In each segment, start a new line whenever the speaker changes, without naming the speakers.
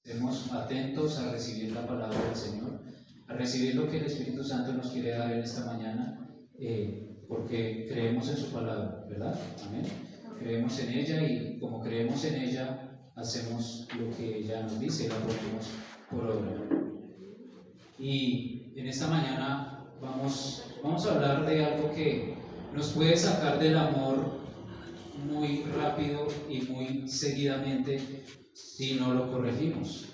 Estemos atentos a recibir la palabra del Señor, a recibir lo que el Espíritu Santo nos quiere dar en esta mañana, porque creemos en su palabra, ¿verdad? Amén. Creemos en ella y como creemos en ella, hacemos lo que ella nos dice, la ponemos por obra. Y en esta mañana vamos a hablar de algo que nos puede sacar del amor muy rápido y muy seguidamente si no lo corregimos.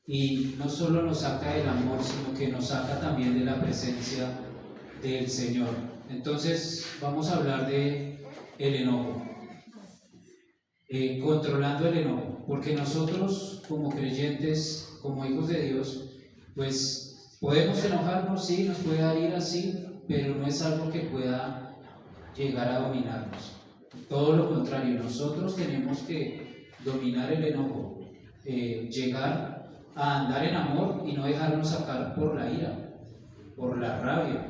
Y no solo nos saca del amor, sino que nos saca también de la presencia del Señor. Entonces vamos a hablar de el enojo, controlando el enojo, porque nosotros como creyentes, como hijos de Dios, pues podemos enojarnos, sí, nos puede dar ira, sí, pero no es algo que pueda llegar a dominarnos. Todo lo contrario, nosotros tenemos que dominar el enojo, llegar a andar en amor y no dejarnos sacar por la ira, por la rabia.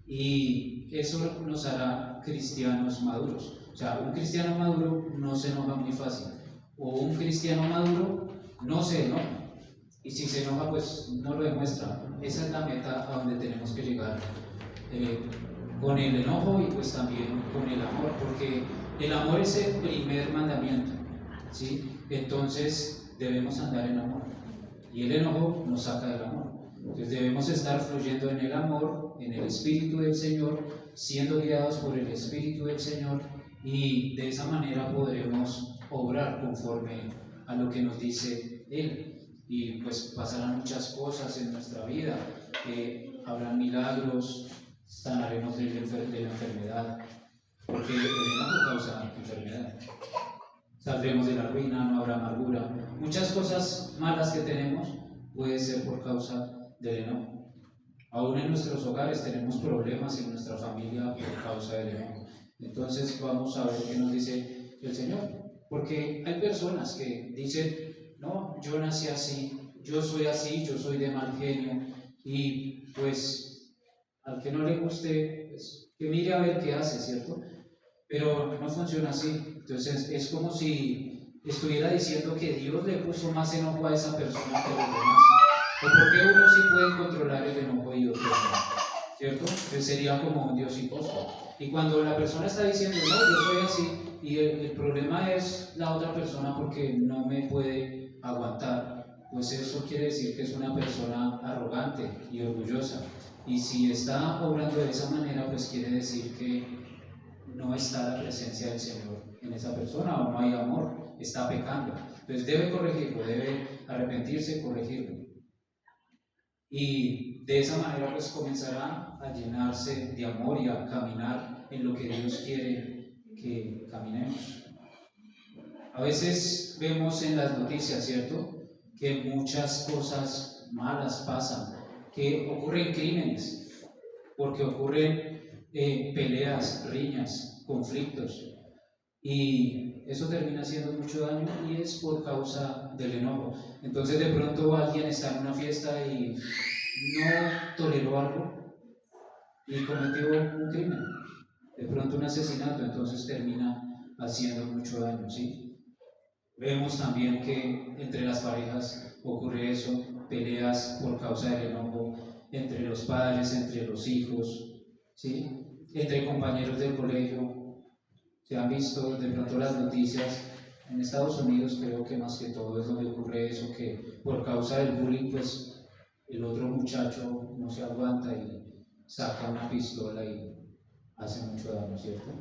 Y eso nos hará cristianos maduros. O sea, un cristiano maduro no se enoja muy fácil. O un cristiano maduro no se enoja. Y si se enoja, pues no lo demuestra. Esa es la meta a donde tenemos que llegar. Con el enojo y pues también con el amor, porque el amor es el primer mandamiento, ¿sí? Entonces debemos andar en amor y el enojo nos saca del amor. Entonces debemos estar fluyendo en el amor, en el Espíritu del Señor, siendo guiados por el Espíritu del Señor, y de esa manera podremos obrar conforme a lo que nos dice Él. Y pues pasarán muchas cosas en nuestra vida, habrán milagros, sanaremos de la enfermedad, porque el enojo causa enfermedad. Saldremos de la ruina, no habrá amargura. Muchas cosas malas que tenemos puede ser por causa del enojo. Aún en nuestros hogares tenemos problemas, en nuestra familia, por causa del enojo. Entonces vamos a ver qué nos dice el Señor, porque hay personas que dicen: no, yo nací así, yo soy de mal genio, y pues al que no le guste, pues, que mire a ver qué hace, ¿cierto? Pero no funciona así. Entonces es como si estuviera diciendo que Dios le puso más enojo a esa persona que a los demás. ¿O por qué unos sí pueden controlar el enojo y otros no? ¿Cierto? Entonces sería como un Dios impuesto. Y cuando la persona está diciendo: no, yo soy así, y el problema es la otra persona porque no me puede aguantar, pues eso quiere decir que es una persona arrogante y orgullosa. Y si está obrando de esa manera, pues quiere decir que no está la presencia del Señor en esa persona, o no hay amor, está pecando. Entonces debe corregirlo, debe arrepentirse y corregirlo. Y de esa manera pues comenzará a llenarse de amor y a caminar en lo que Dios quiere que caminemos. A veces vemos en las noticias, ¿cierto?, que muchas cosas malas pasan, que ocurren crímenes, porque ocurren peleas, riñas, conflictos, y eso termina haciendo mucho daño y es por causa del enojo. Entonces de pronto alguien está en una fiesta y no toleró algo y cometió un crimen, de pronto un asesinato, entonces termina haciendo mucho daño, ¿sí? Vemos también que entre las parejas ocurre eso, peleas por causa del enojo, entre los padres, entre los hijos, ¿sí?, entre compañeros del colegio. Se han visto de pronto las noticias en Estados Unidos, creo que más que todo es donde ocurre eso, que por causa del bullying, pues el otro muchacho no se aguanta y saca una pistola y hace mucho daño, ¿cierto?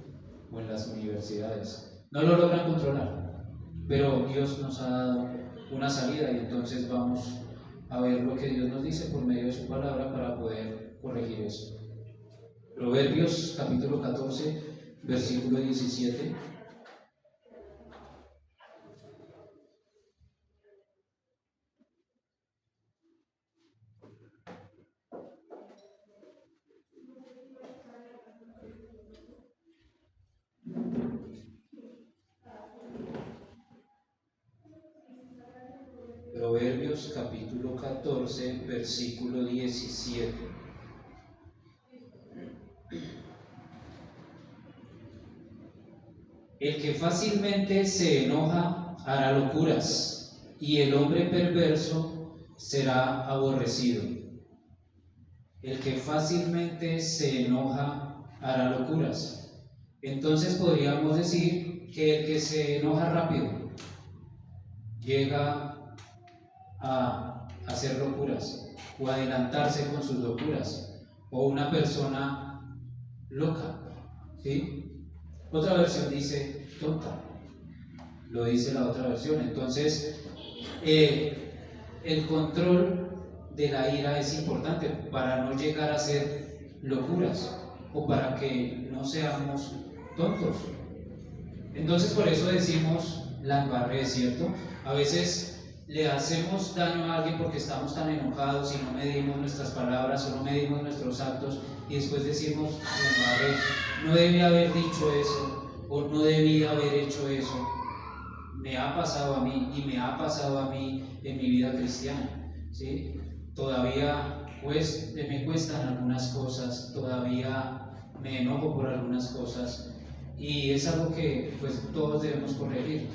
O en las universidades. No lo logran controlar, pero Dios nos ha dado una salida, y entonces vamos a ver lo que Dios nos dice por medio de su palabra para poder corregir eso. Proverbios capítulo 14, versículo 17. Proverbios capítulo 14, versículo 17. El que fácilmente se enoja hará locuras, y el hombre perverso será aborrecido. El que fácilmente se enoja hará locuras. Entonces podríamos decir que el que se enoja rápido llega a hacer locuras o adelantarse con sus locuras, o una persona loca, ¿sí? Otra versión dice tonta, lo dice la otra versión. Entonces el control de la ira es importante para no llegar a hacer locuras o para que no seamos tontos. Entonces por eso decimos la embarré, ¿cierto? A veces le hacemos daño a alguien porque estamos tan enojados y no medimos nuestras palabras o no medimos nuestros actos, y después decimos la embarré, no debía haber dicho eso o no debía haber hecho eso. Me ha pasado a mí y me ha pasado a mí en mi vida cristiana, ¿sí? Todavía pues, me cuestan algunas cosas, todavía me enojo por algunas cosas, y es algo que pues todos debemos corregir.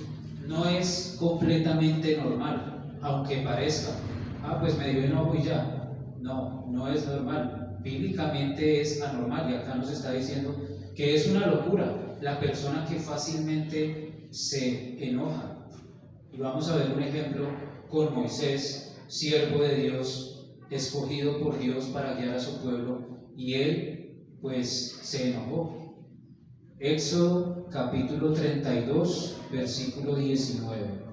No es completamente normal, aunque parezca, pues me dio enojo y ya. No, no es normal. Bíblicamente es anormal, y acá nos está diciendo que es una locura la persona que fácilmente se enoja. Y vamos a ver un ejemplo con Moisés, siervo de Dios, escogido por Dios para guiar a su pueblo, y él pues se enojó. Éxodo capítulo 32, versículo 19.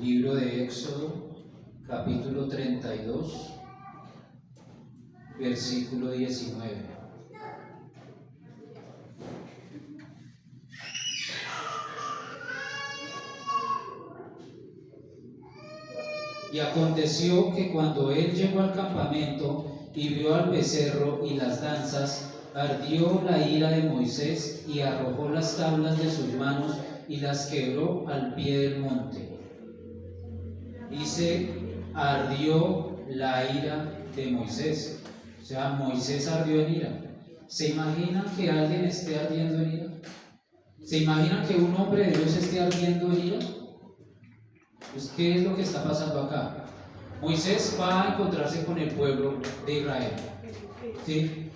Libro de Éxodo capítulo 32, versículo 19. Y aconteció que cuando él llegó al campamento y vio al becerro y las danzas, ardió la ira de Moisés y arrojó las tablas de sus manos y las quebró al pie del monte. Dice, ardió la ira de Moisés. O sea, Moisés ardió en ira. ¿Se imaginan que alguien esté ardiendo en ira? ¿Se imaginan que un hombre de Dios esté ardiendo en ira? Pues, ¿qué es lo que está pasando acá? Moisés va a encontrarse con el pueblo de Israel, ¿sí?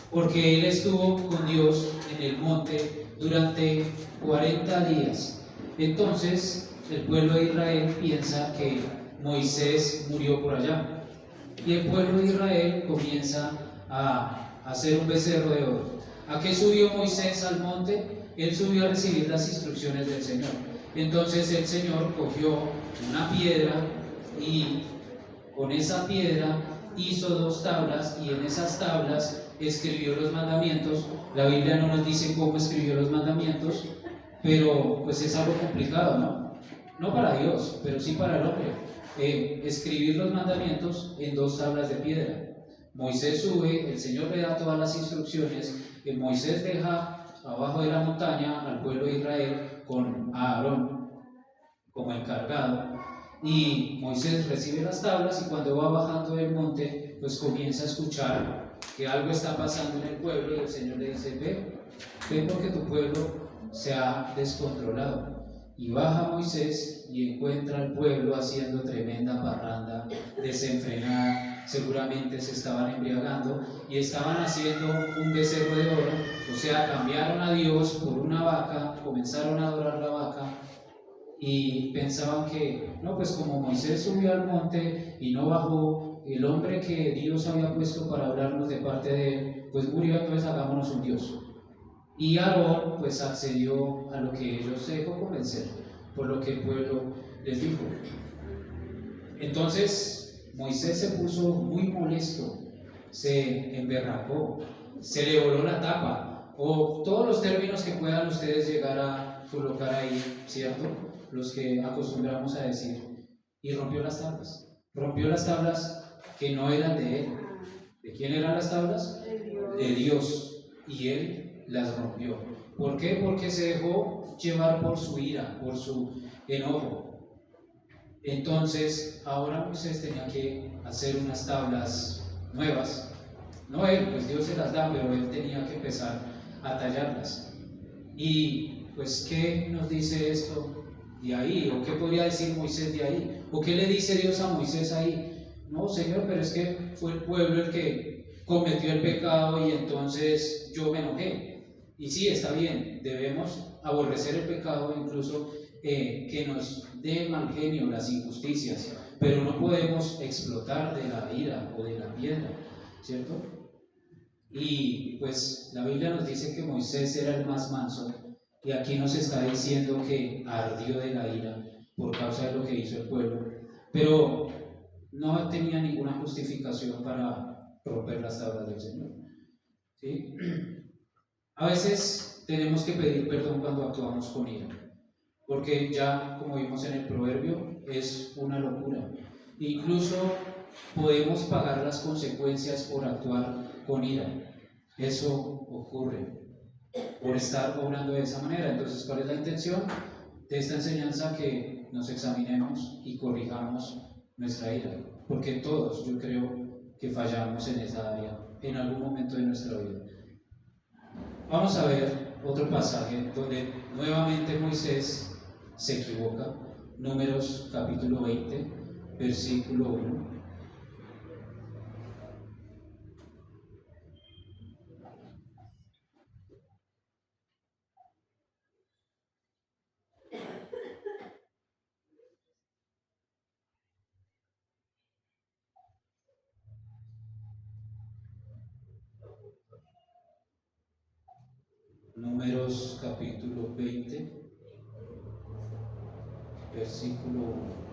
Porque él estuvo con Dios en el monte durante 40 días. Entonces, el pueblo de Israel piensa que Moisés murió por allá. Y el pueblo de Israel comienza a hacer un becerro de oro. ¿A qué subió Moisés al monte? Él subió a recibir las instrucciones del Señor. Entonces el Señor cogió una piedra y con esa piedra hizo 2 tablas, y en esas tablas escribió los mandamientos. La Biblia no nos dice cómo escribió los mandamientos, pero pues es algo complicado, ¿no? No para Dios, pero sí para el hombre. Escribir los mandamientos en 2 tablas de piedra. Moisés sube, el Señor le da todas las instrucciones, Moisés deja abajo de la montaña al pueblo de Israel con Aarón como encargado, y Moisés recibe las tablas, y cuando va bajando del monte pues comienza a escuchar que algo está pasando en el pueblo, y el Señor le dice, ve porque tu pueblo se ha descontrolado. Y baja Moisés y encuentra al pueblo haciendo tremenda parranda desenfrenada. Seguramente se estaban embriagando y estaban haciendo un becerro de oro, o sea, cambiaron a Dios por una vaca, comenzaron a adorar la vaca, y pensaban que, no, pues como Moisés subió al monte y no bajó, el hombre que Dios había puesto para hablarnos de parte de él, pues murió, entonces hagámonos un Dios. Y Aarón pues accedió a lo que ellos se dejó convencer, por lo que el pueblo les dijo. Entonces Moisés se puso muy molesto, se emberracó, se le voló la tapa, o todos los términos que puedan ustedes llegar a colocar ahí, ¿cierto? Los que acostumbramos a decir, y rompió las tablas que no eran de él. ¿De quién eran las tablas? De Dios, y él las rompió. ¿Por qué? Porque se dejó llevar por su ira, por su enojo. Entonces ahora Moisés tenía que hacer unas tablas nuevas, no él, pues Dios se las da, pero él tenía que empezar a tallarlas. Y pues, ¿qué nos dice esto de ahí? ¿O qué podría decir Moisés de ahí? ¿O qué le dice Dios a Moisés ahí? No, Señor, pero es que fue el pueblo el que cometió el pecado y entonces yo me enojé. Y sí, está bien, debemos aborrecer el pecado, incluso que nos dé mal genio las injusticias, pero no podemos explotar de la ira o de la piedra, ¿cierto? Y pues la Biblia nos dice que Moisés era el más manso, y aquí nos está diciendo que ardió de la ira por causa de lo que hizo el pueblo, pero no tenía ninguna justificación para romper las tablas del Señor, ¿sí? A veces tenemos que pedir perdón cuando actuamos con ira, porque ya, como vimos en el proverbio, es una locura. Incluso podemos pagar las consecuencias por actuar con ira. Eso ocurre por estar obrando de esa manera. Entonces, ¿cuál es la intención de esta enseñanza? Que nos examinemos y corrijamos nuestra ira, porque todos, yo creo, que fallamos en esa área en algún momento de nuestra vida. Vamos a ver otro pasaje donde nuevamente Moisés se equivoca. Números capítulo 20, versículo 1. Números capítulo 20, versículo 1.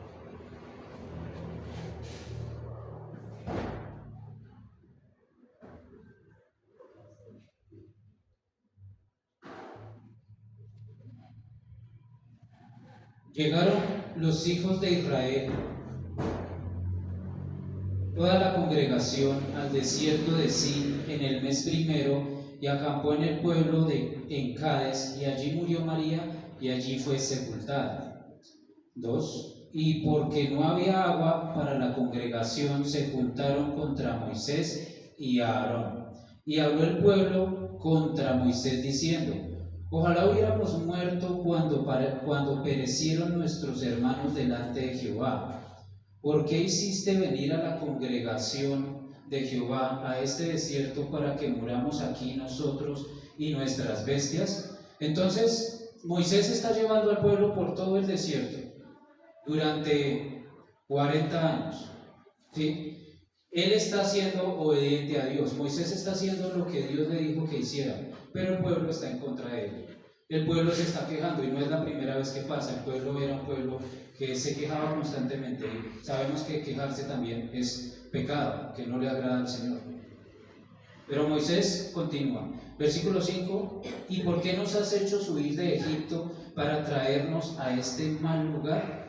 Llegaron los hijos de Israel, toda la congregación, al desierto de Sin en el mes primero, y acampó en el pueblo de Encades, y allí murió María, y allí fue sepultada. 2. Y porque no había agua para la congregación, se juntaron contra Moisés y Aarón. Y habló el pueblo contra Moisés diciendo: ojalá hubiéramos muerto cuando perecieron nuestros hermanos delante de Jehová. ¿Por qué hiciste venir a la congregación de Jehová a este desierto para que muramos aquí nosotros y nuestras bestias? Entonces Moisés está llevando al pueblo por todo el desierto durante 40 años, ¿sí? Él está siendo obediente a Dios. Moisés está haciendo lo que Dios le dijo que hiciera, pero el pueblo está en contra de él. El pueblo se está quejando, y no es la primera vez que pasa. El pueblo era un pueblo que se quejaba constantemente. Sabemos que quejarse también es pecado, que no le agrada al Señor. Pero Moisés continúa. Versículo 5: ¿y por qué nos has hecho subir de Egipto para traernos a este mal lugar?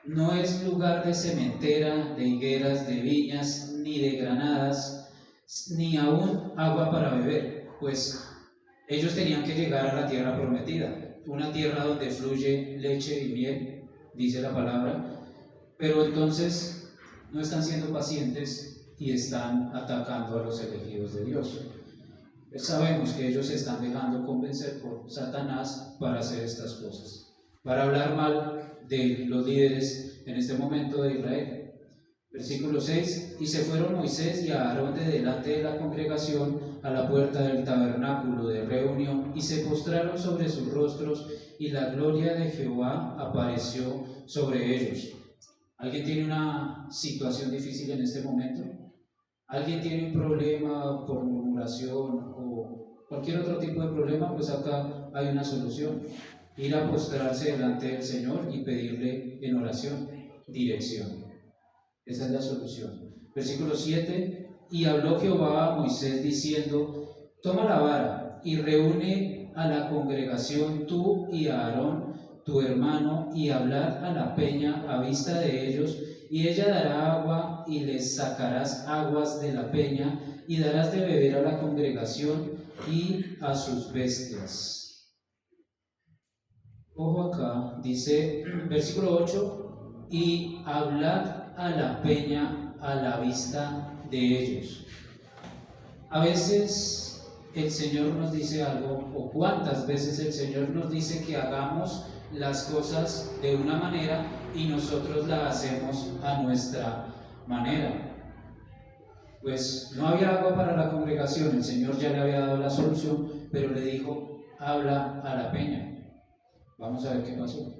No es lugar de sementera, de higueras, de viñas, ni de granadas, ni aún agua para beber, pues ellos tenían que llegar a la tierra prometida, una tierra donde fluye leche y miel, dice la palabra, pero entonces no están siendo pacientes y están atacando a los elegidos de Dios. Sabemos que ellos se están dejando convencer por Satanás para hacer estas cosas, para hablar mal de los líderes en este momento de Israel. Versículo 6: y se fueron Moisés y Aarón de delante de la congregación a la puerta del tabernáculo de reunión, y se postraron sobre sus rostros, y la gloria de Jehová apareció sobre ellos. ¿Alguien tiene una situación difícil en este momento? ¿Alguien tiene un problema por murmuración o cualquier otro tipo de problema? Pues acá hay una solución: ir a postrarse delante del Señor y pedirle en oración dirección. Esa es la solución. Versículo 7: y habló Jehová a Moisés diciendo: toma la vara y reúne a la congregación, tú y Aarón tu hermano, y hablad a la peña a vista de ellos, y ella dará agua, y les sacarás aguas de la peña, y darás de beber a la congregación y a sus bestias. Ojo acá, dice versículo 8: y hablad a la peña a la vista de ellos. A veces el Señor nos dice algo, o cuántas veces el Señor nos dice que hagamos las cosas de una manera y nosotros la hacemos a nuestra manera. Pues no había agua para la congregación, el Señor ya le había dado la solución, pero le dijo, habla a la peña. Vamos a ver qué pasó.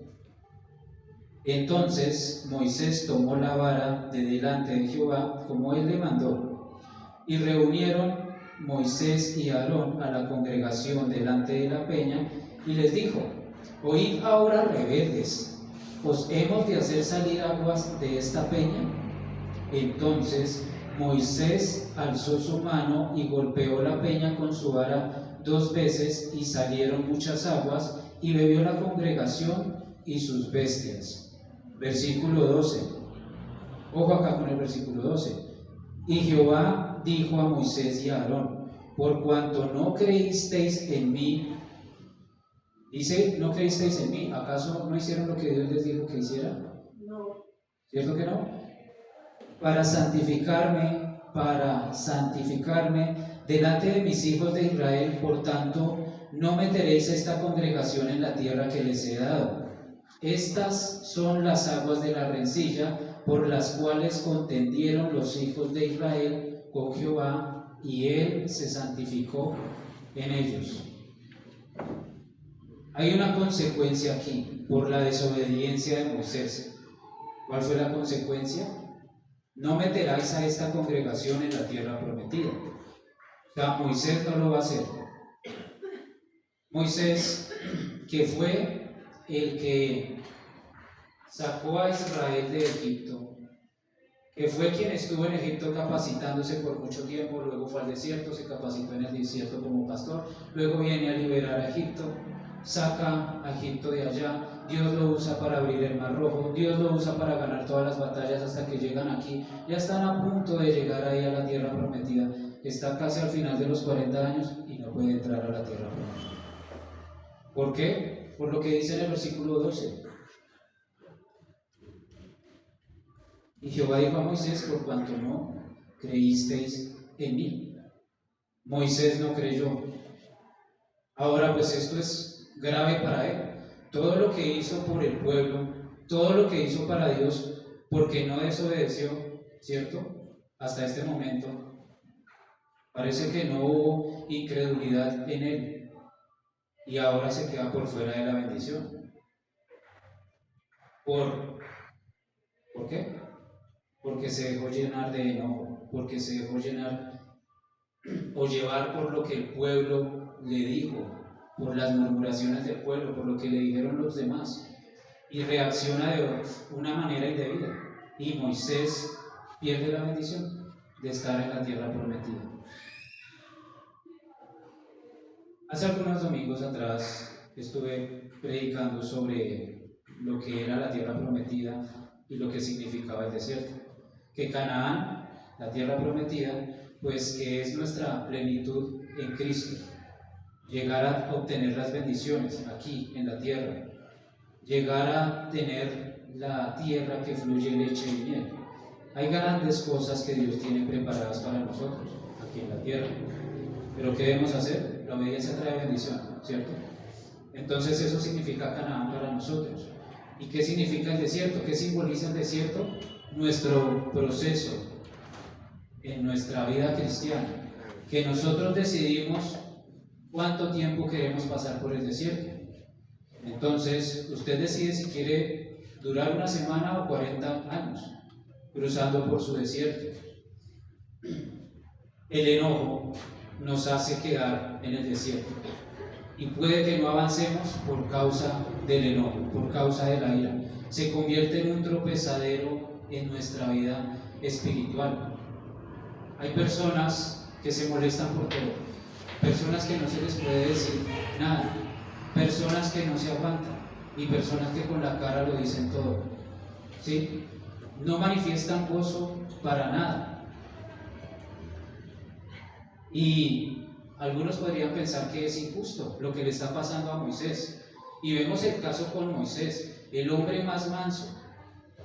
Entonces Moisés tomó la vara de delante de Jehová, como él le mandó, y reunieron Moisés y Aarón a la congregación delante de la peña, y les dijo, oíd ahora, rebeldes, ¿os hemos de hacer salir aguas de esta peña? Entonces Moisés alzó su mano y golpeó la peña con su vara 2 veces, y salieron muchas aguas, y bebió la congregación y sus bestias. Versículo 12. Ojo acá con el versículo 12. Y Jehová dijo a Moisés y a Aarón, por cuanto no creísteis en mí, dice, no creísteis en mí, ¿acaso no hicieron lo que Dios les dijo que hicieran? No. ¿Cierto que no? Para santificarme delante de mis hijos de Israel, por tanto, no meteréis esta congregación en la tierra que les he dado. Estas son las aguas de la rencilla, por las cuales contendieron los hijos de Israel con Jehová, y él se santificó en ellos. Hay una consecuencia aquí por la desobediencia de Moisés. ¿Cuál fue la consecuencia? No meteráis a esta congregación en la tierra prometida. O sea, Moisés no lo va a hacer. Moisés, que fue el que sacó a Israel de Egipto, que fue quien estuvo en Egipto capacitándose por mucho tiempo, luego fue al desierto, se capacitó en el desierto como pastor, luego viene a liberar a Egipto, saca a Egipto de allá, Dios lo usa para abrir el Mar Rojo, Dios lo usa para ganar todas las batallas hasta que llegan aquí, ya están a punto de llegar ahí a la tierra prometida, está casi al final de los 40 años y no puede entrar a la tierra prometida. ¿Por qué? Por lo que dice en el versículo 12. Y Jehová dijo a Moisés, por cuanto no creísteis en mí. Moisés no creyó. Ahora pues esto es grave para él. Todo lo que hizo por el pueblo, todo lo que hizo para Dios, porque no desobedeció, ¿cierto? Hasta este momento, parece que no hubo incredulidad en él y ahora se queda por fuera de la bendición. ¿Por qué? Porque se dejó llenar de enojo, porque se dejó llenar o llevar por lo que el pueblo le dijo, por las murmuraciones del pueblo, por lo que le dijeron los demás, y reacciona de una manera indebida, y Moisés pierde la bendición de estar en la tierra prometida. Hace algunos domingos atrás estuve predicando sobre lo que era la tierra prometida y lo que significaba el desierto, que Canaán, la tierra prometida, pues que es nuestra plenitud en Cristo, llegar a obtener las bendiciones aquí en la tierra, llegar a tener la tierra que fluye leche y miel. Hay grandes cosas que Dios tiene preparadas para nosotros aquí en la tierra, pero ¿qué debemos hacer? La obediencia trae bendición, ¿cierto? Entonces eso significa Canaán para nosotros. ¿Y qué significa el desierto? ¿Qué simboliza el desierto? Nuestro proceso en nuestra vida cristiana, que nosotros decidimos cuánto tiempo queremos pasar por el desierto. Entonces usted decide si quiere durar una semana o 40 años cruzando por su desierto. El enojo nos hace quedar en el desierto y puede que no avancemos por causa del enojo, por causa de la ira. Se convierte en un tropezadero en nuestra vida espiritual. Hay personas que se molestan por todo, personas que no se les puede decir nada, personas que no se aguantan y personas que con la cara lo dicen todo, ¿sí? No manifiestan gozo para nada. Y algunos podrían pensar que es injusto lo que le está pasando a Moisés. Y vemos el caso con Moisés, el hombre más manso.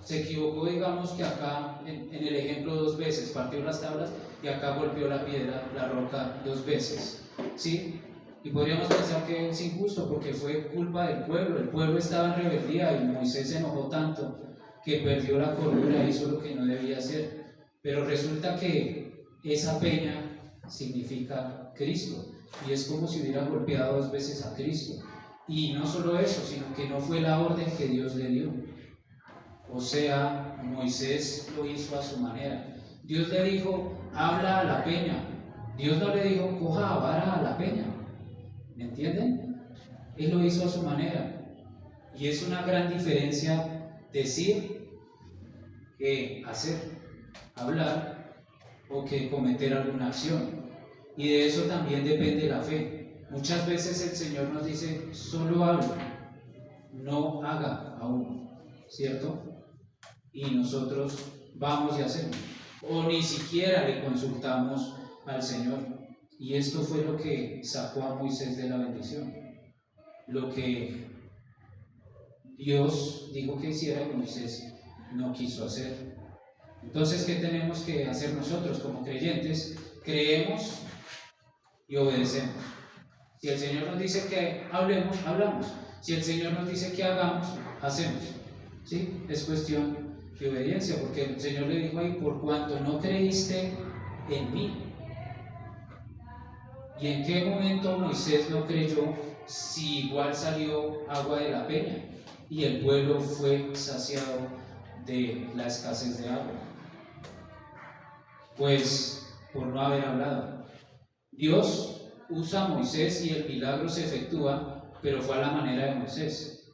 Se equivocó, digamos que acá en el ejemplo 2 veces, partió las tablas, y acá golpeó la piedra, la roca 2 veces, ¿sí? Y podríamos pensar que es injusto porque fue culpa del pueblo. El pueblo estaba en rebeldía y Moisés se enojó tanto que perdió la cordura e hizo lo que no debía hacer. Pero resulta que esa peña significa Cristo y es como si hubiera golpeado 2 veces a Cristo. Y no solo eso, sino que no fue la orden que Dios le dio. O sea, Moisés lo hizo a su manera. Dios le dijo, habla a la peña. Dios no le dijo, coja a vara a la peña. ¿Me entienden? Él lo hizo a su manera. Y es una gran diferencia decir que hacer, hablar o que cometer alguna acción. Y de eso también depende la fe. Muchas veces el Señor nos dice, solo hable, no haga aún, ¿cierto? Y nosotros vamos y hacemos. O ni siquiera le consultamos al Señor. Y esto fue lo que sacó a Moisés de la bendición. Lo que Dios dijo que hiciera y Moisés no quiso hacer. Entonces, ¿qué tenemos que hacer nosotros como creyentes? Creemos y obedecemos. Si el Señor nos dice que hablemos, hablamos. Si el Señor nos dice que hagamos, hacemos. ¿Sí? Es cuestión de obediencia, porque el Señor le dijo ahí, por cuanto no creíste en mí. ¿Y en qué momento Moisés no creyó si igual salió agua de la peña y el pueblo fue saciado de la escasez de agua? Pues por no haber hablado. Dios usa a Moisés y el milagro se efectúa, pero fue a la manera de Moisés,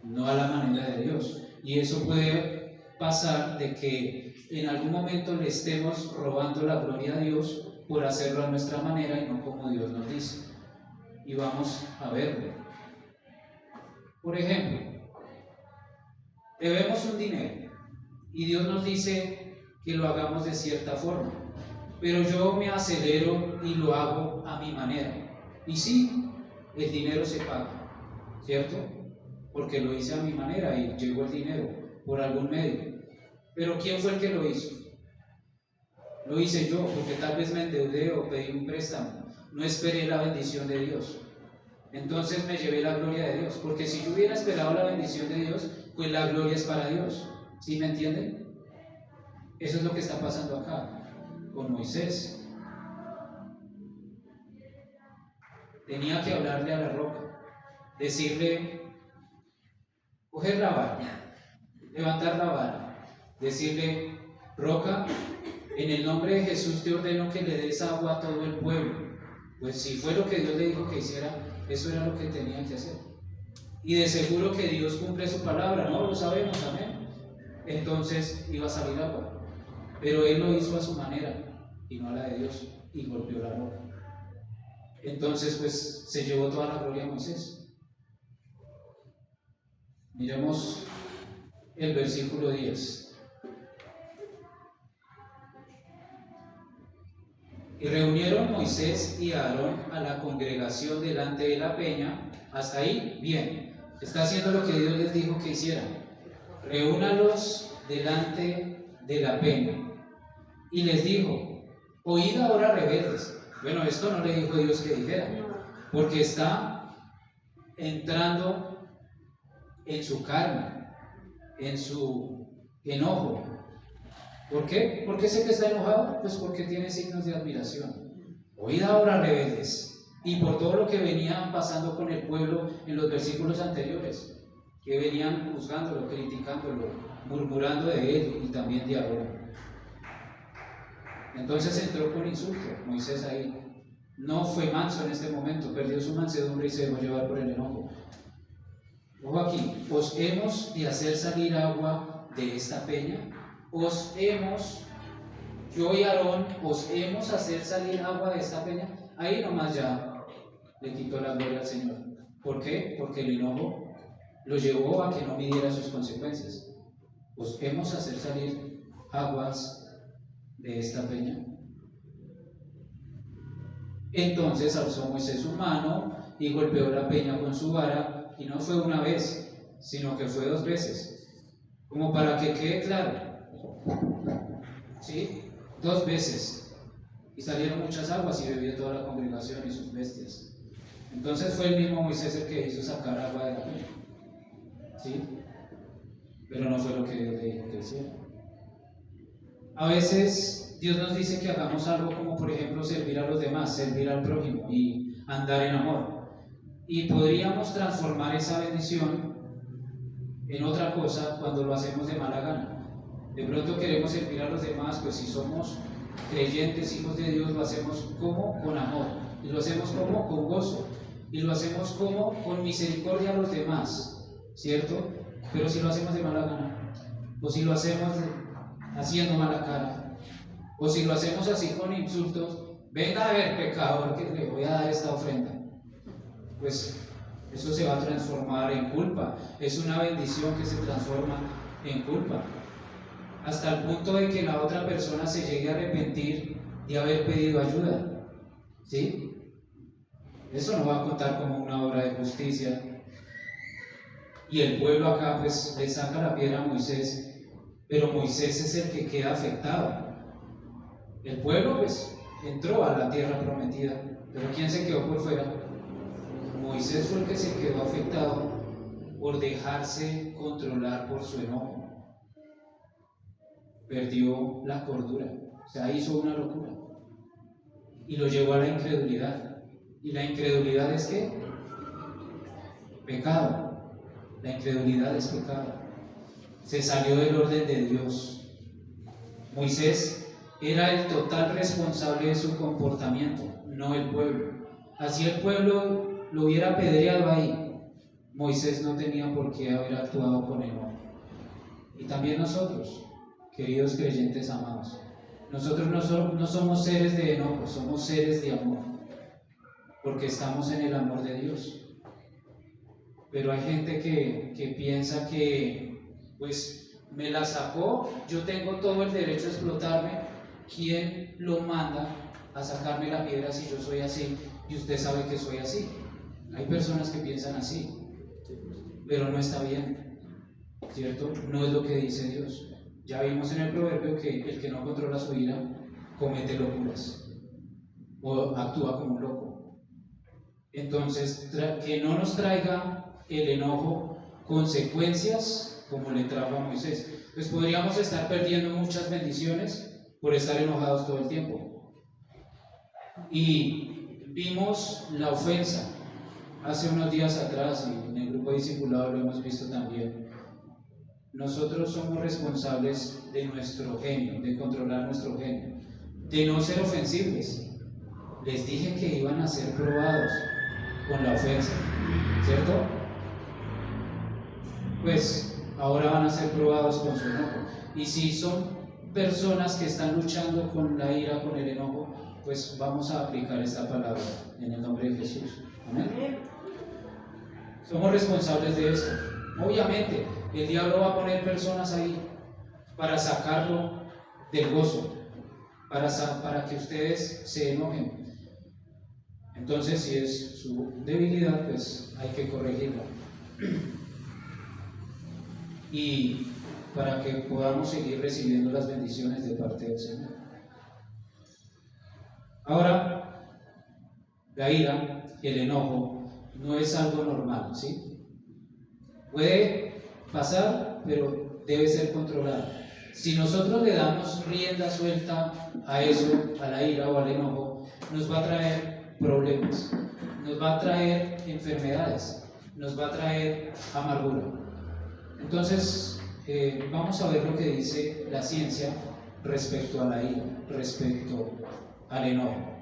no a la manera de Dios. Y eso puede pasar de que en algún momento le estemos robando la gloria a Dios por hacerlo a nuestra manera y no como Dios nos dice. Y vamos a verlo. Por ejemplo, debemos un dinero y Dios nos dice que lo hagamos de cierta forma, pero yo me acelero y lo hago a mi manera. Y sí, el dinero se paga, ¿cierto? Porque lo hice a mi manera y llegó el dinero por algún medio. Pero ¿quién fue el que lo hizo? Lo hice yo, porque tal vez me endeudé o pedí un préstamo. No esperé la bendición de Dios. Entonces me llevé la gloria de Dios. Porque si yo hubiera esperado la bendición de Dios, pues la gloria es para Dios. ¿Sí me entienden? Eso es lo que está pasando acá con Moisés. Tenía que hablarle a la roca, decirle, coger la vara, levantar la vara, decirle, roca, en el nombre de Jesús te ordeno que le des agua a todo el pueblo. Pues si fue lo que Dios le dijo que hiciera, eso era lo que tenía que hacer. Y de seguro que Dios cumple su palabra, no lo sabemos, amén. Entonces iba a salir agua. Pero él lo hizo a su manera y no a la de Dios, y golpeó la roca. Entonces pues se llevó toda la gloria a Moisés. Miremos el versículo 10. Y reunieron Moisés y Aarón a la congregación delante de la peña. Hasta ahí, bien. Está haciendo lo que Dios les dijo que hicieran. Reúnalos delante de la peña. Y les dijo, oíd ahora rebeldes. Bueno, esto no le dijo Dios que dijera, porque está entrando en su carne, en su enojo. ¿Por qué? ¿Por qué sé que está enojado? Pues porque tiene signos de admiración. Oíd ahora rebeldes. Y por todo lo que venían pasando con el pueblo en los versículos anteriores, que venían juzgándolo, criticándolo, murmurando de él y también de Aarón. Entonces entró con insulto Moisés ahí. No fue manso en este momento, perdió su mansedumbre y se dejó llevar por el enojo. Ojo aquí, os hemos de hacer salir agua de esta peña. Yo y Aarón, os hemos hacer salir agua de esta peña. Ahí nomás ya le quitó la gloria al Señor. ¿Por qué? Porque el enojo lo llevó a que no midiera sus consecuencias. Os hemos hacer salir aguas de esta peña. Entonces alzó Moisés su mano y golpeó la peña con su vara, y no fue una vez, sino que fue 2 veces, como para que quede claro. ¿Sí? 2 veces. y salieron muchas aguas y bebió toda la congregación y sus bestias. Entonces fue el mismo Moisés el que hizo sacar agua de la peña, ¿sí? Pero no fue lo que Dios le dijo que hiciera. A veces Dios nos dice que hagamos algo como por ejemplo servir a los demás, servir al prójimo y andar en amor. Y podríamos transformar esa bendición en otra cosa cuando lo hacemos de mala gana. De pronto queremos servir a los demás, pues si somos creyentes, hijos de Dios, lo hacemos como con amor, y lo hacemos como con gozo, y lo hacemos como con misericordia a los demás, ¿cierto? Pero si lo hacemos de mala gana, o si lo hacemos haciendo mala cara, o si lo hacemos así con insultos, venga a ver, pecador, que le voy a dar esta ofrenda, pues eso se va a transformar en culpa. Es una bendición que se transforma en culpa, hasta el punto de que la otra persona se llegue a arrepentir de haber pedido ayuda, ¿sí? Eso no va a contar como una obra de justicia. Y el pueblo acá pues le saca la piedra a Moisés, pero Moisés es el que queda afectado. El pueblo pues entró a la tierra prometida, pero ¿quién se quedó por fuera? Moisés fue el que se quedó afectado por dejarse controlar por su enojo. Perdió la cordura, o sea, hizo una locura y lo llevó a la incredulidad. ¿Y la incredulidad es qué? Pecado. La incredulidad es pecado. Se salió del orden de Dios. Moisés era el total responsable de su comportamiento, no el pueblo. Así el pueblo lo hubiera apedreado ahí, Moisés no tenía por qué haber actuado con enojo. Y también nosotros, queridos creyentes amados, nosotros no somos seres de enojo, somos seres de amor, porque estamos en el amor de Dios. Pero hay gente que piensa que pues me la sacó, yo tengo todo el derecho a explotarme. ¿Quién lo manda a sacarme la piedra si yo soy así y usted sabe que soy así? Hay personas que piensan así, pero no está bien, ¿cierto? No es lo que dice Dios. Ya vimos en el proverbio que el que no controla su ira comete locuras o actúa como un loco. Entonces, que no nos traiga el enojo consecuencias como le trajo a Moisés. Pues podríamos estar perdiendo muchas bendiciones por estar enojados todo el tiempo. Y vimos la ofensa hace unos días atrás, y en el grupo discipulado lo hemos visto también. Nosotros somos responsables de nuestro genio, de controlar nuestro genio, de no ser ofensibles. Les dije que iban a ser probados con la ofensa, ¿cierto? Pues ahora van a ser probados con su enojo. Y si son personas que están luchando con la ira, con el enojo, pues vamos a aplicar esta palabra en el nombre de Jesús. Amén. Somos responsables de esto. Obviamente, el diablo va a poner personas ahí para sacarlo del gozo, para que ustedes se enojen. Entonces, si es su debilidad, pues hay que corregirla. Y para que podamos seguir recibiendo las bendiciones de parte del Señor. Ahora, la ira, el enojo, no es algo normal, ¿sí? Puede pasar, pero debe ser controlado. Si nosotros le damos rienda suelta a eso, a la ira o al enojo, nos va a traer problemas, nos va a traer enfermedades, nos va a traer amargura. Entonces, vamos a ver lo que dice la ciencia respecto a la ira, respecto al enojo.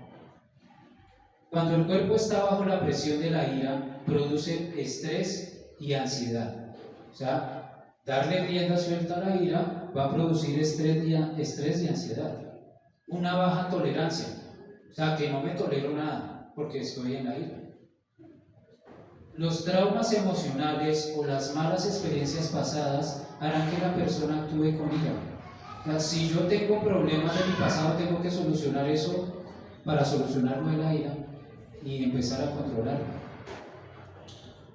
Cuando el cuerpo está bajo la presión de la ira, produce estrés y ansiedad. O sea, darle rienda suelta a la ira va a producir estrés y ansiedad. Una baja tolerancia, o sea, que no me tolero nada porque estoy en la ira. Los traumas emocionales o las malas experiencias pasadas harán que la persona actúe con ira. O sea, si yo tengo problemas de mi pasado, tengo que solucionar eso para solucionarlo de la ira y empezar a controlarlo.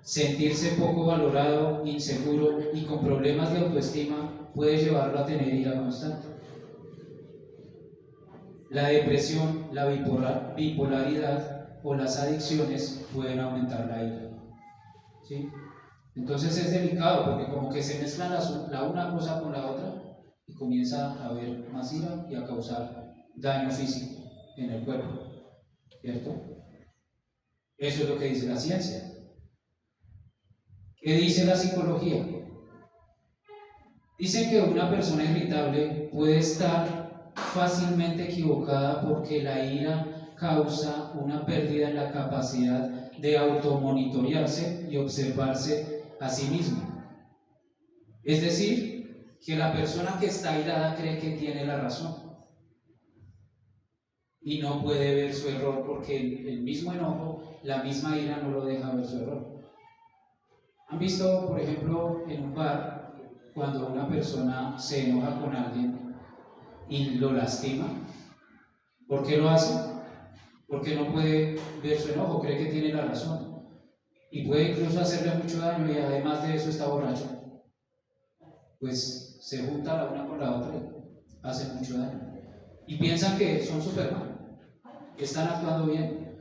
Sentirse poco valorado, inseguro y con problemas de autoestima puede llevarlo a tener ira constante. La depresión, la bipolaridad o las adicciones pueden aumentar la ira. ¿Sí? Entonces es delicado porque como que se mezclan la una cosa con la otra y comienza a haber más ira y a causar daño físico en el cuerpo. ¿Cierto? Eso es lo que dice la ciencia. ¿Qué dice la psicología? Dicen que una persona irritable puede estar fácilmente equivocada porque la ira causa una pérdida en la capacidad de automonitorearse y observarse a sí mismo. Es decir, que la persona que está airada cree que tiene la razón y no puede ver su error porque el mismo enojo, la misma ira no lo deja ver su error. ¿Han visto, por ejemplo, en un bar, cuando una persona se enoja con alguien y lo lastima? ¿Por qué lo hace? Porque no puede ver su enojo, cree que tiene la razón y puede incluso hacerle mucho daño y además de eso está borracho. Pues se junta la una con la otra y hace mucho daño. Y piensan que son Superman, que están actuando bien,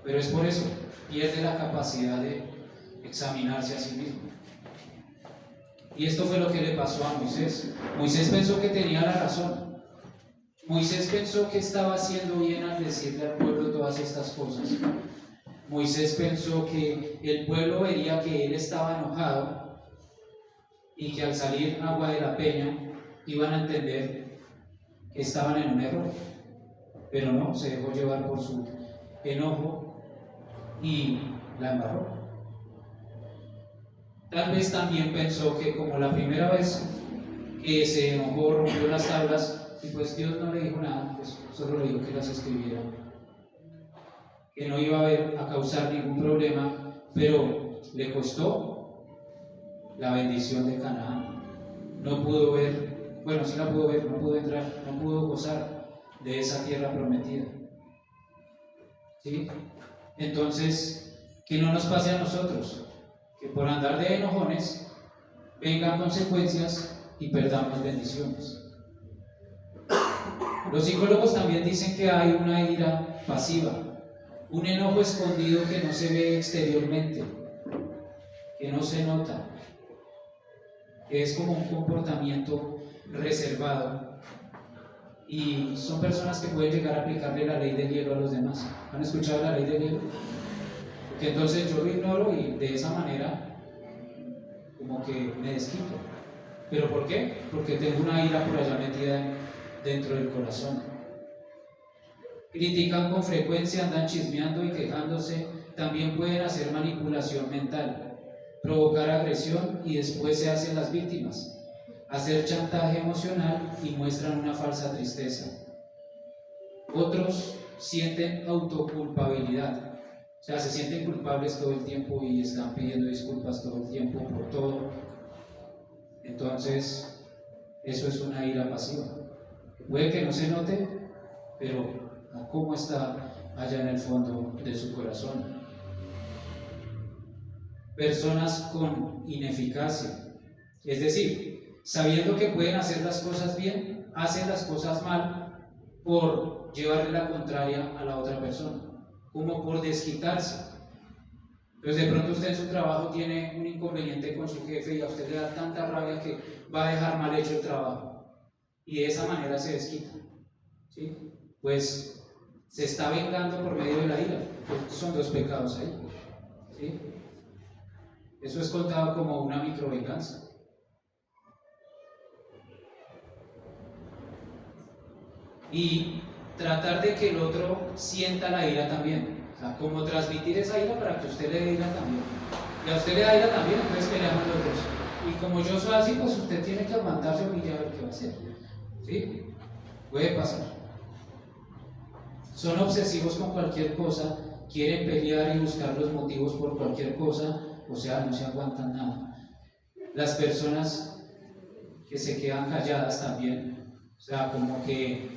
pero es por eso, pierde la capacidad de examinarse a sí mismo. Y esto fue lo que le pasó a Moisés. Moisés pensó que tenía la razón. Moisés pensó que estaba haciendo bien al decirle al pueblo todas estas cosas. Moisés pensó que el pueblo vería que él estaba enojado y que al salir agua de la peña iban a entender que estaban en un error. Pero no, se dejó llevar por su enojo y la embarró. Tal vez también pensó que como la primera vez que se enojó, rompió las tablas y pues Dios no le dijo nada, pues solo le dijo que las escribiera, que no iba a causar ningún problema, pero le costó la bendición de Canaán. No pudo ver, bueno, sí la pudo ver, no pudo entrar, no pudo gozar de esa tierra prometida. ¿Sí? Entonces, que no nos pase a nosotros, que por andar de enojones vengan consecuencias y perdamos bendiciones. Los psicólogos también dicen que hay una ira pasiva, un enojo escondido que no se ve exteriormente, que no se nota, que es como un comportamiento reservado, y son personas que pueden llegar a aplicarle la ley del hielo a los demás. ¿Han escuchado la ley del hielo? Porque entonces yo lo ignoro y de esa manera como que me desquito. ¿Pero por qué? Porque tengo una ira por allá metida dentro del corazón. Critican con frecuencia, andan chismeando y quejándose. También pueden hacer manipulación mental, provocar agresión y después se hacen las víctimas, hacer chantaje emocional y muestran una falsa tristeza. Otros sienten autoculpabilidad, o sea, se sienten culpables todo el tiempo y están pidiendo disculpas todo el tiempo por todo. Entonces, eso es una ira pasiva. Puede que no se note, pero ¿cómo está allá en el fondo de su corazón? Personas con ineficacia, es decir, sabiendo que pueden hacer las cosas bien, hacen las cosas mal por llevarle la contraria a la otra persona, como por desquitarse. Entonces de pronto usted en su trabajo tiene un inconveniente con su jefe y a usted le da tanta rabia que va a dejar mal hecho el trabajo y de esa manera se desquita, ¿sí? Pues se está vengando por medio de la ira, pues son dos pecados ahí, ¿sí? Eso es contado como una microvenganza. Y tratar de que el otro sienta la ira también, o sea, como transmitir esa ira para que usted le dé ira también, y a usted le da ira también, entonces peleamos los dos, y como yo soy así, pues usted tiene que aguantarse a mí y a ver qué va a hacer, ¿sí? Puede pasar. Son obsesivos con cualquier cosa, quieren pelear y buscar los motivos por cualquier cosa, o sea, no se aguantan nada. Las personas que se quedan calladas también, o sea, como que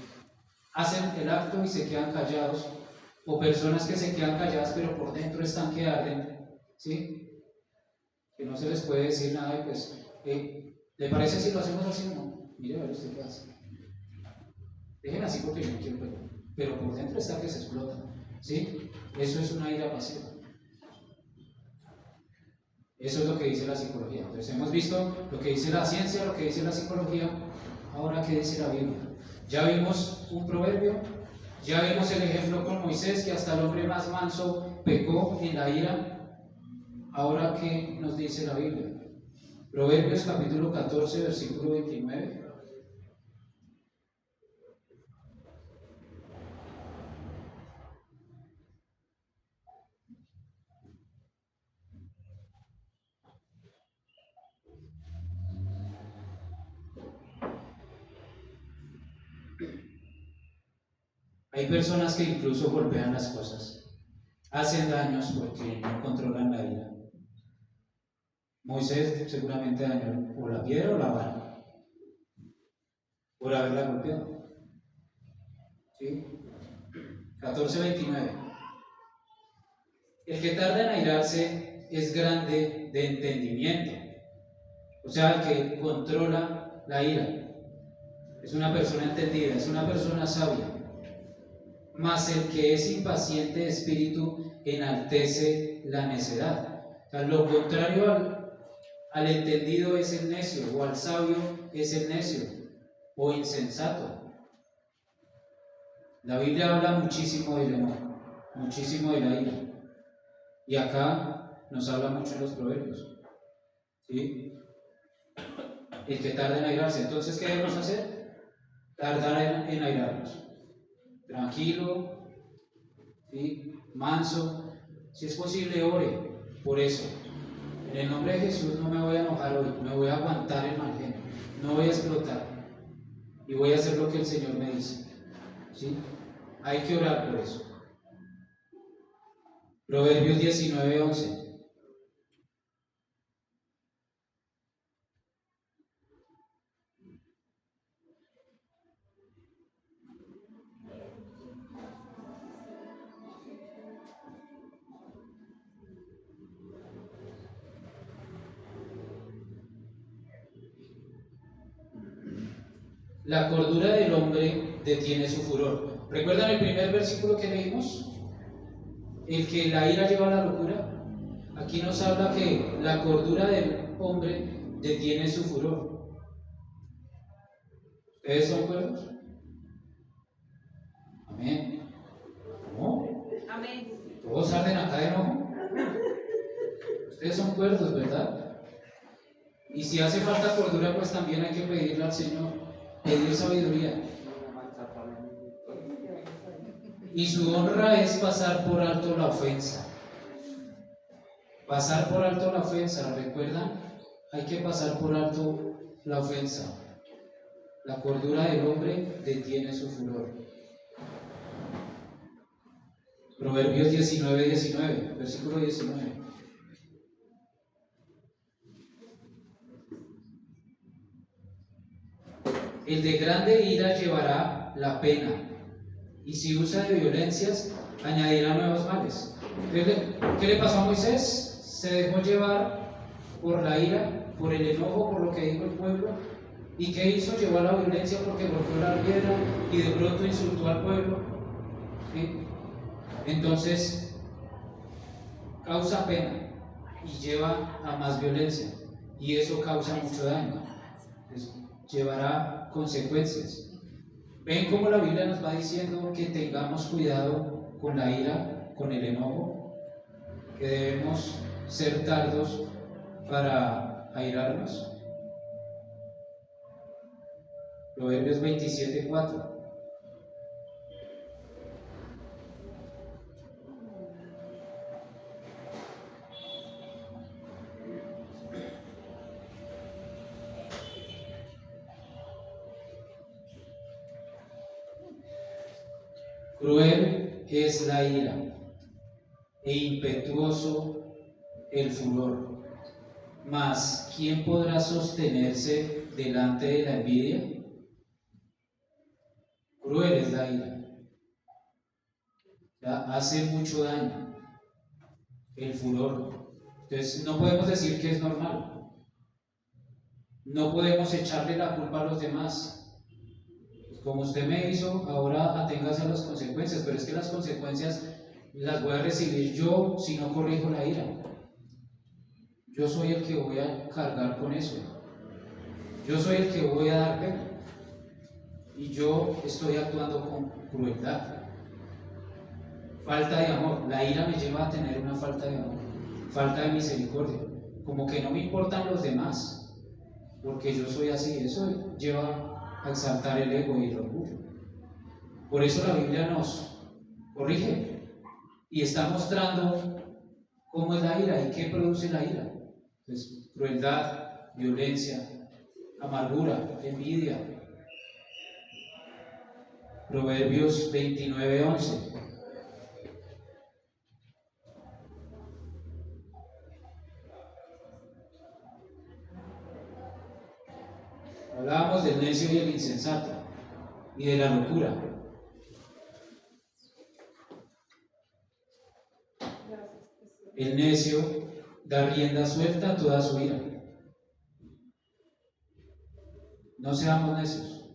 hacen el acto y se quedan callados, o personas que se quedan calladas pero por dentro están que arden, ¿sí? Que no se les puede decir nada y pues, ¿le parece si lo hacemos así? No, mire a ver usted qué hace. Dejen así porque yo quiero ver. pero por dentro está que se explota, ¿sí? Eso es una ira pasiva. Eso es lo que dice la psicología. Entonces hemos visto lo que dice la ciencia, lo que dice la psicología. Ahora, ¿qué dice la Biblia? Ya vimos un proverbio, ya vimos el ejemplo con Moisés, que hasta el hombre más manso pecó en la ira. Ahora, ¿qué nos dice la Biblia? Proverbios capítulo 14, versículo 29. Hay personas que incluso golpean las cosas, hacen daños porque no controlan la ira. Moisés seguramente dañó o la piedra o la vara por haberla golpeado. ¿Sí? 14:29. El que tarda en airarse es grande de entendimiento, o sea, el que controla la ira es una persona entendida, es una persona sabia. Mas el que es impaciente de espíritu enaltece la necedad. O sea, lo contrario al entendido es el necio, o al sabio es el necio, o insensato. La Biblia habla muchísimo del enojo, muchísimo de la ira. Y acá nos habla mucho en los proverbios. ¿Sí? El que tarda en airarse. Entonces, ¿qué debemos hacer? Tardar en airarnos. Tranquilo, ¿sí? Manso. Si es posible, ore por eso. En el nombre de Jesús no me voy a enojar hoy, me voy a aguantar el mal genio, no voy a explotar y voy a hacer lo que el Señor me dice. ¿Sí? Hay que orar por eso. Proverbios 19:11. La cordura del hombre detiene su furor. ¿Recuerdan el primer versículo que leímos? El que la ira lleva a la locura. Aquí nos habla que la cordura del hombre detiene su furor. ¿Ustedes son cuerdos? Amén. ¿Cómo?
Amén.
¿Todos arden acá de enojo? Ustedes son cuerdos, ¿verdad? Y si hace falta cordura, pues también hay que pedirle al Señor, pedir sabiduría. Y su honra es pasar por alto la ofensa. Pasar por alto la ofensa, ¿recuerdan? Hay que pasar por alto la ofensa. La cordura del hombre detiene su furor. Proverbios 19:19, versículo 19. El de grande ira llevará la pena, y si usa de violencias, añadirá nuevos males. ¿Qué le pasó a Moisés? Se dejó llevar por la ira, por el enojo, por lo que dijo el pueblo. ¿Y qué hizo? Llevó a la violencia porque golpeó la piedra y de pronto insultó al pueblo. ¿Sí? Entonces, causa pena y lleva a más violencia, y eso causa mucho daño. Entonces, llevará consecuencias. ¿Ven cómo la Biblia nos va diciendo que tengamos cuidado con la ira, con el enojo? Que debemos ser tardos para airarnos. Proverbios 27:4. Cruel es la ira e impetuoso el furor, mas ¿quién podrá sostenerse delante de la envidia? Cruel es la ira, hace mucho daño el furor. Entonces no podemos decir que es normal, no podemos echarle la culpa a los demás. como usted me hizo, ahora aténgase a las consecuencias, pero es que las consecuencias las voy a recibir yo si no corrijo la ira. Yo soy el que voy a cargar con eso. Yo soy el que voy a dar pena. Y yo estoy actuando con crueldad. Falta de amor. La ira me lleva a tener una falta de amor, falta de misericordia. Como que no me importan los demás, porque yo soy así. Eso lleva a exaltar el ego y el orgullo. Por eso la Biblia nos corrige y está mostrando cómo es la ira y qué produce la ira. Pues, crueldad, violencia, amargura, envidia. Proverbios 29:11. Hablábamos del necio y el insensato y de la locura. El necio da rienda suelta a toda su ira. No seamos necios,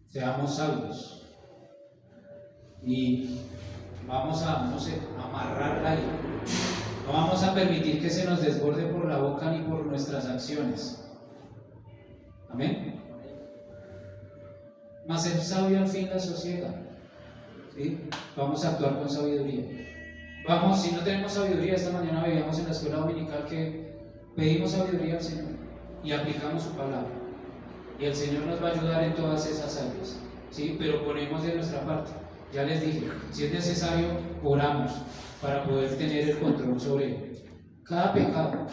seamos sabios y vamos a, no sé, amarrar la ira. No vamos a permitir que se nos desborde por la boca ni por nuestras acciones. Amén. Mas el sabio al fin la sosiega. ¿Sí? Vamos a actuar con sabiduría. Vamos, si no tenemos sabiduría, esta mañana veíamos en la escuela dominical que pedimos sabiduría al Señor y aplicamos su palabra. Y el Señor nos va a ayudar en todas esas áreas. ¿Sí? Pero ponemos de nuestra parte. Ya les dije, si es necesario, oramos para poder tener el control sobre cada pecado,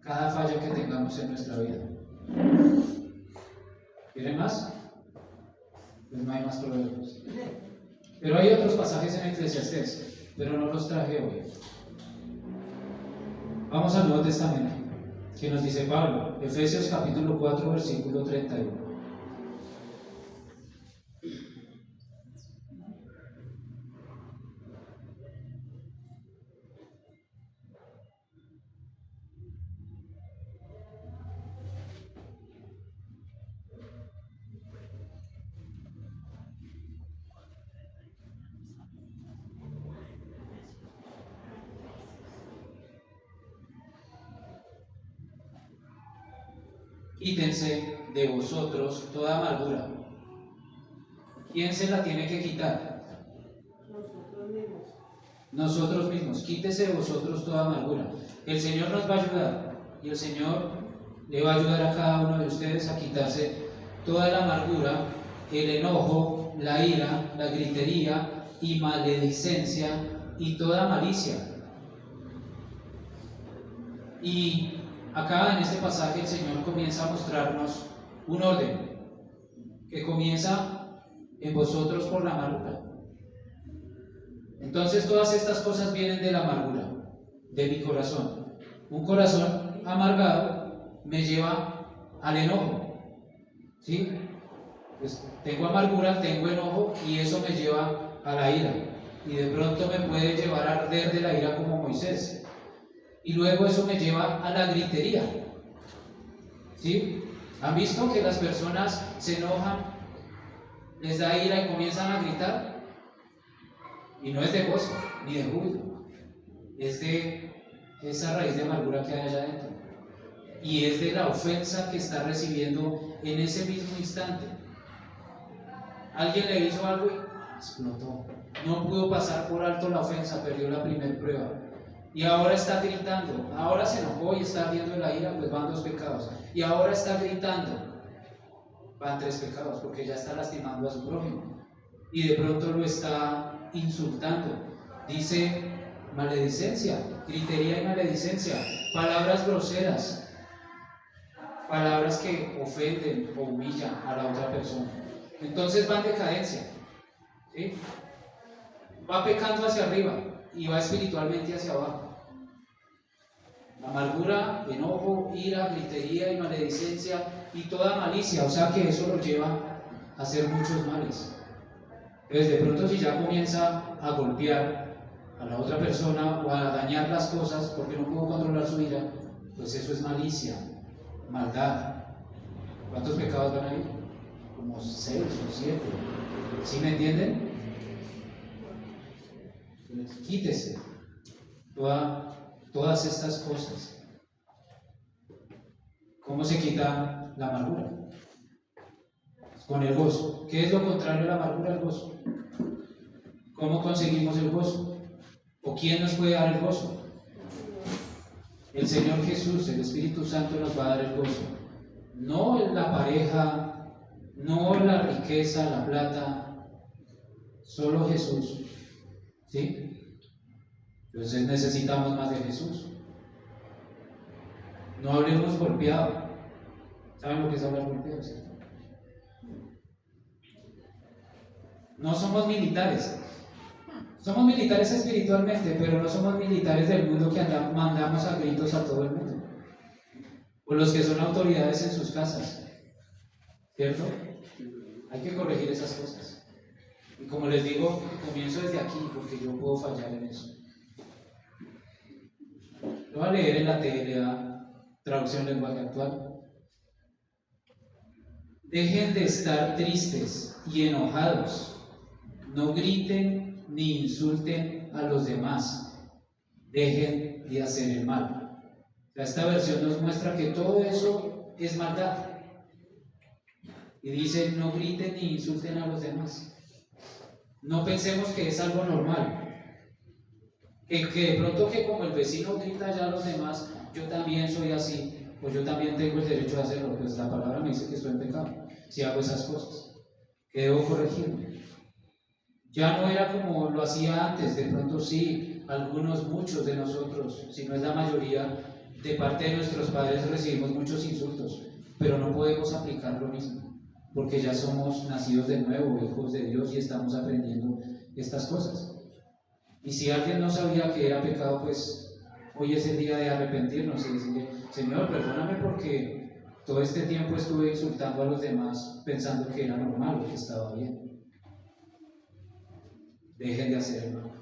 cada falla que tengamos en nuestra vida. ¿Quieren más? Pues no hay más proverbios. Pero hay otros pasajes en Eclesiastés, pero no los traje hoy. Vamos al Nuevo Testamento, que nos dice Pablo, Efesios capítulo 4, versículo 31. Quítense de vosotros toda amargura. ¿Quién se la tiene que quitar?
Nosotros mismos.
Nosotros mismos. Quítese de vosotros toda amargura. El Señor nos va a ayudar y el Señor le va a ayudar a cada uno de ustedes a quitarse toda la amargura, el enojo, la ira, la gritería y maledicencia y toda malicia. Y acá en este pasaje el Señor comienza a mostrarnos un orden que comienza en vosotros por la amargura. Entonces todas estas cosas vienen de la amargura, de mi corazón. Un corazón amargado me lleva al enojo. ¿Sí? Pues tengo amargura, tengo enojo y eso me lleva a la ira. Y de pronto me puede llevar a arder de la ira como Moisés. Y luego eso me lleva a la gritería. ¿Sí? ¿Han visto que las personas se enojan, les da ira y comienzan a gritar? Y no es de gozo, ni de júbilo. Es de esa raíz de amargura que hay allá adentro. Y es de la ofensa que está recibiendo en ese mismo instante. Alguien le hizo algo y explotó. No pudo pasar por alto la ofensa, perdió la primera prueba. Y ahora está gritando, ahora se enojó y está ardiendo la ira, pues van 2 pecados. Y ahora está gritando, van 3 pecados, porque ya está lastimando a su prójimo. Y de pronto lo está insultando. Dice maledicencia, gritería y maledicencia, palabras groseras, palabras que ofenden o humillan a la otra persona. Entonces va en decadencia, ¿sí? Va pecando hacia arriba y va espiritualmente hacia abajo. Amargura, enojo, ira, gritería y maledicencia y toda malicia, o sea que eso lo lleva a hacer muchos males. Entonces de pronto si ya comienza a golpear a la otra persona o a dañar las cosas porque no pudo controlar su ira, pues eso es malicia, maldad. ¿Cuántos pecados van a ir? como 6 o 7. ¿Sí me entienden? Entonces, quítese todas estas cosas. ¿Cómo se quita la amargura? Con el gozo. ¿Qué es lo contrario a la amargura? El gozo. ¿Cómo conseguimos el gozo? ¿O quién nos puede dar el gozo? El Señor Jesús, el Espíritu Santo nos va a dar el gozo. No la pareja, no la riqueza, la plata, solo Jesús. ¿Sí? Entonces necesitamos más de Jesús. No hablemos golpeado. ¿Saben lo que es hablar golpeado? ¿Cierto? No somos militares. Somos militares espiritualmente, pero no somos militares del mundo que mandamos a gritos a todo el mundo. O los que son autoridades en sus casas. ¿Cierto? Hay que corregir esas cosas. Y como les digo, comienzo desde aquí, porque yo puedo fallar en eso. Lo voy a leer en la TLA, traducción lenguaje actual. Dejen de estar tristes y enojados. No griten ni insulten a los demás. Dejen de hacer el mal. Esta versión nos muestra que todo eso es maldad. Y dice, no griten ni insulten a los demás. No pensemos que es algo normal. Que de pronto que como el vecino grita ya a los demás, yo también soy así, pues yo también tengo el derecho de hacerlo. Pues la palabra me dice que estoy en pecado si hago esas cosas, que debo corregirme. Ya no era como lo hacía antes, de pronto sí, muchos de nosotros, si no es la mayoría, de parte de nuestros padres recibimos muchos insultos, pero no podemos aplicar lo mismo, porque ya somos nacidos de nuevo, hijos de Dios, y estamos aprendiendo estas cosas. Y si alguien no sabía que era pecado, pues hoy es el día de arrepentirnos y decirle, Señor, perdóname porque todo este tiempo estuve insultando a los demás pensando que era normal o que estaba bien. Dejen de hacer el mal.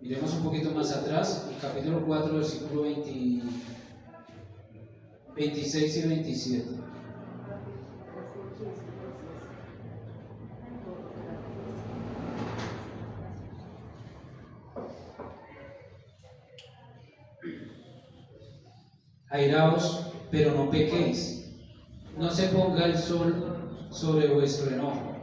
Miremos un poquito más atrás, el capítulo 4, versículo 26 y 27. Airaos, pero no pequéis. No se ponga el sol sobre vuestro enojo.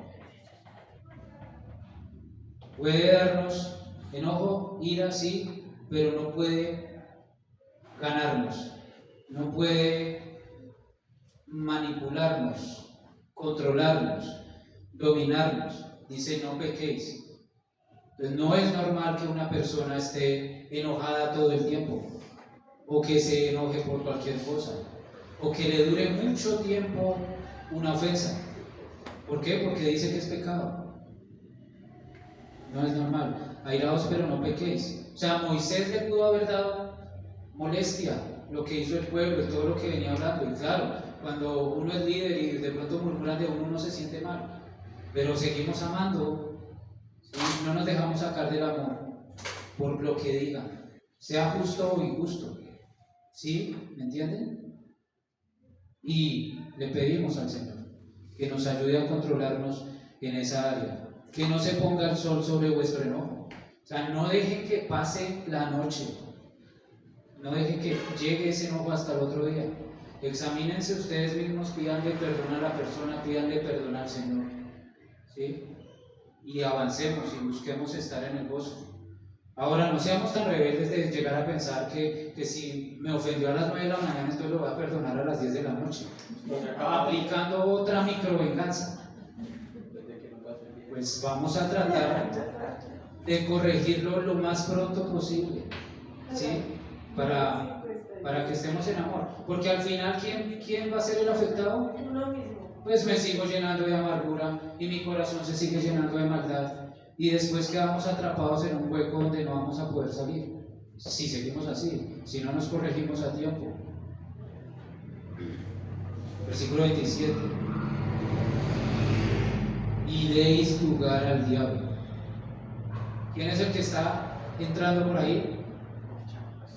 Puede darnos enojo, ira, sí, pero no puede ganarnos. No puede manipularnos, controlarnos, dominarnos. Dice, no pequéis. Entonces no es normal que una persona esté enojada todo el tiempo, o que se enoje por cualquier cosa, o que le dure mucho tiempo una ofensa. ¿Por qué? Porque dice que es pecado. No es normal. Airaos, pero no pequéis. O sea, Moisés le pudo haber dado molestia lo que hizo el pueblo y todo lo que venía hablando. Y claro, cuando uno es líder y de pronto murmuran de uno se siente mal. Pero seguimos amando, ¿sí? No nos dejamos sacar del amor por lo que digan, sea justo o injusto. ¿Sí? ¿Me entienden? Y le pedimos al Señor que nos ayude a controlarnos en esa área. Que no se ponga el sol sobre vuestro enojo. O sea, no dejen que pase la noche. No dejen que llegue ese enojo hasta el otro día. Examínense ustedes mismos, pídanle perdón a la persona, pídanle perdón al Señor. ¿Sí? Y avancemos y busquemos estar en el gozo. Ahora, no seamos tan rebeldes de llegar a pensar que si me ofendió a las 9 de la mañana, entonces lo voy a perdonar a las 10 de la noche. Aplicando otra microvenganza. Pues vamos a tratar de corregirlo lo más pronto posible, ¿sí? Para que estemos en amor. Porque al final, ¿quién va a ser el afectado?
Uno mismo.
Pues me sigo llenando de amargura y mi corazón se sigue llenando de maldad. Y después quedamos atrapados en un hueco donde no vamos a poder salir. Si seguimos así, si no nos corregimos a tiempo. Versículo 27. Y deis lugar al diablo. ¿Quién es el que está entrando por ahí?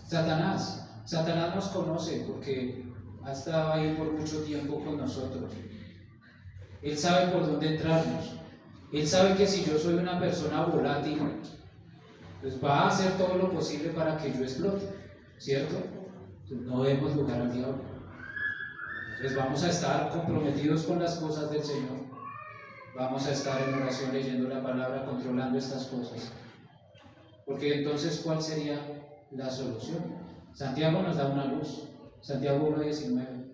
Satanás. Satanás nos conoce porque ha estado ahí por mucho tiempo con nosotros. Él sabe por dónde entrarnos. Él sabe que si yo soy una persona volátil, pues va a hacer todo lo posible para que yo explote, ¿cierto? Entonces no demos lugar al diablo. Entonces vamos a estar comprometidos con las cosas del Señor. Vamos a estar en oración leyendo la palabra, controlando estas cosas. Porque entonces, ¿cuál sería la solución? Santiago nos da una luz. Santiago 1:19.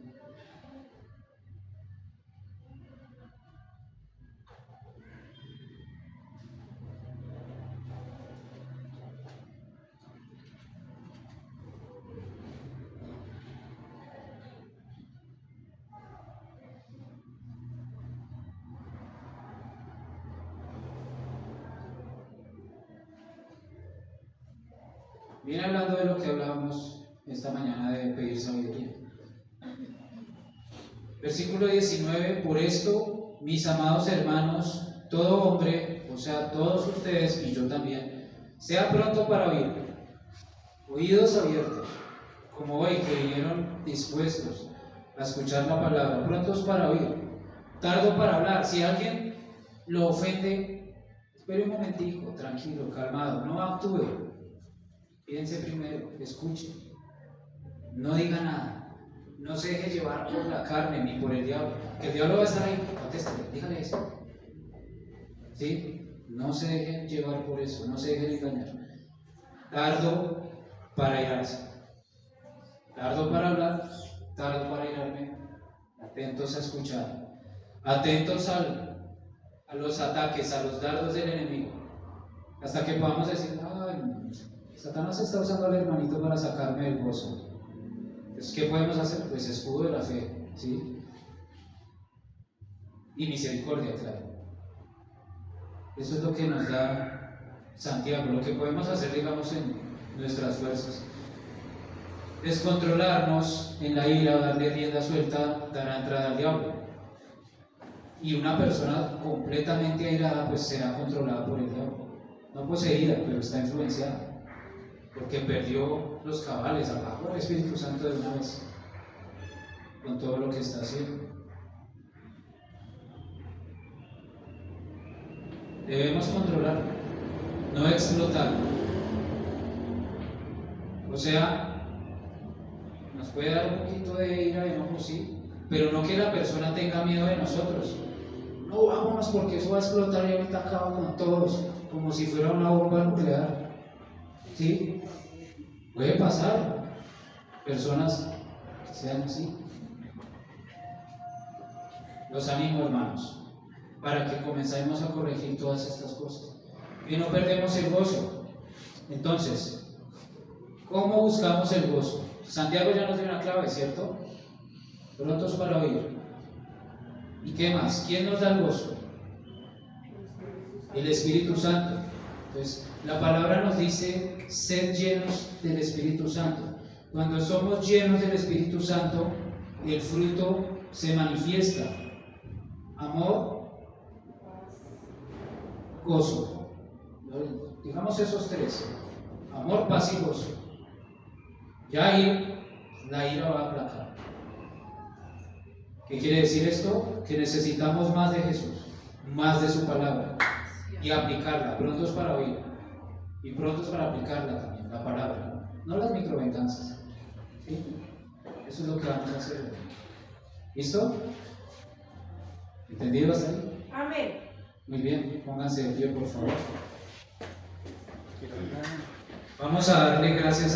Viene hablando de lo que hablábamos esta mañana de pedir sabiduría. Versículo 19: por esto, mis amados hermanos, todo hombre, o sea, todos ustedes y yo también, sea pronto para oír, oídos abiertos, como hoy que vinieron dispuestos a escuchar la palabra, prontos para oír, tardo para hablar. Si alguien lo ofende, espere un momentico, tranquilo, calmado, no actúe. Piense primero, escuche, no diga nada, no se deje llevar por la carne ni por el diablo, que el diablo va a estar ahí, contéstale, dígale esto, ¿sí? No se dejen llevar por eso, no se dejen engañar. Tardo para irarse, tardo para hablar, tardo para irarme, atentos a escuchar, atentos a los ataques, a los dardos del enemigo, hasta que podamos decir, ay, Satanás está usando al hermanito para sacarme del gozo. Entonces, ¿qué podemos hacer? Pues escudo de la fe, ¿sí? Y misericordia, claro. Eso es lo que nos da Santiago, lo que podemos hacer, digamos, en nuestras fuerzas. Descontrolarnos en la ira, darle rienda suelta, dará entrada al diablo. Y una persona completamente airada, pues será controlada por el diablo. No poseída, pero está influenciada. Porque perdió los cabales, apagó el Espíritu Santo de una vez con todo lo que está haciendo. Debemos controlarlo, no explotarlo. O sea, nos puede dar un poquito de ira, de enojo, sí, pero no que la persona tenga miedo de nosotros. No, vámonos porque eso va a explotar y ahorita acaba con todos, como si fuera una bomba nuclear. ¿Sí? Puede pasar, personas que sean así. Los animo, hermanos, para que comencemos a corregir todas estas cosas y no perdemos el gozo. Entonces, ¿cómo buscamos el gozo? Santiago ya nos dio una clave, ¿cierto? Prontos para oír. ¿Y qué más? ¿Quién nos da el gozo? El Espíritu Santo. Entonces, la palabra nos dice, sed llenos del Espíritu Santo. Cuando somos llenos del Espíritu Santo, el fruto se manifiesta. Amor, gozo. Digamos esos tres. Amor, paz y gozo. Ya ahí la ira va a aplacar. ¿Qué quiere decir esto? Que necesitamos más de Jesús, más de su palabra. Y aplicarla, prontos para oír y prontos para aplicarla también, la palabra, no las microvenganzas. ¿Sí? Eso es lo que vamos a hacer. ¿Listo? ¿Entendido hasta ahí?
Amén.
Muy bien, pónganse de pie, por favor. Vamos a darle gracias